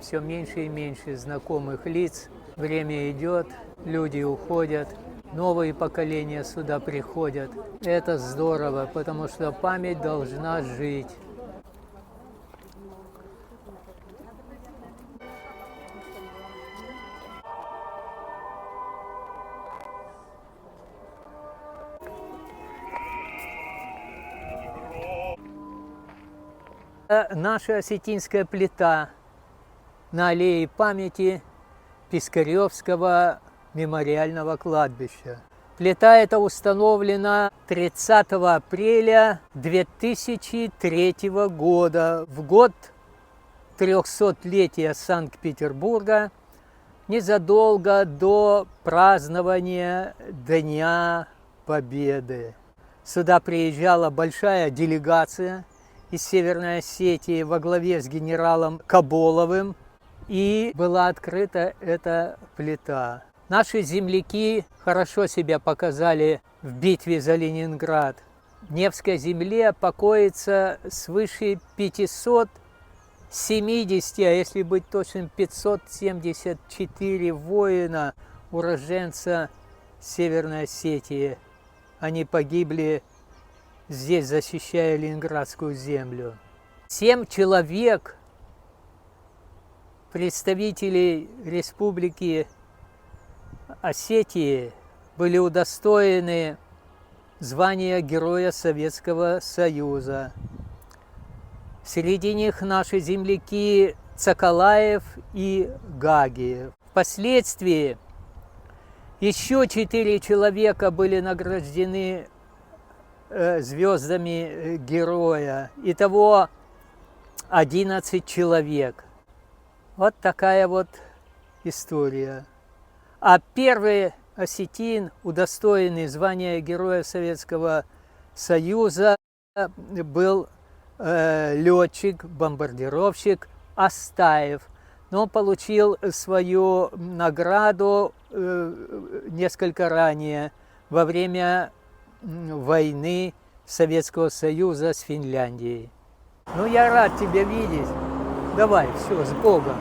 все меньше и меньше знакомых лиц. Время идет, люди уходят, новые поколения сюда приходят. Это здорово, потому что память должна жить. Наша осетинская плита на аллее памяти Пискаревского мемориального кладбища. Плита эта установлена 30 апреля 2003 года, в год 300-летия Санкт-Петербурга, незадолго до празднования Дня Победы. Сюда приезжала большая делегация из Северной Осетии во главе с генералом Каболовым, и была открыта эта плита. Наши земляки хорошо себя показали в битве за Ленинград. В Невской земле покоится свыше 570, а если быть точным, 574 воина, уроженца Северной Осетии. Они погибли здесь, защищая Ленинградскую землю. 7 человек, представителей Республики Осетии, были удостоены звания Героя Советского Союза. Среди них наши земляки Цакалаев и Гагиев. Впоследствии еще 4 человека были награждены звездами Героя. Итого 11 человек. Вот такая вот история. А первый осетин, удостоенный звания Героя Советского Союза, был летчик, бомбардировщик Астаев. Но он получил свою награду несколько ранее, во время войны Советского Союза с Финляндией. Ну, я рад тебя видеть. Давай, все, с Богом.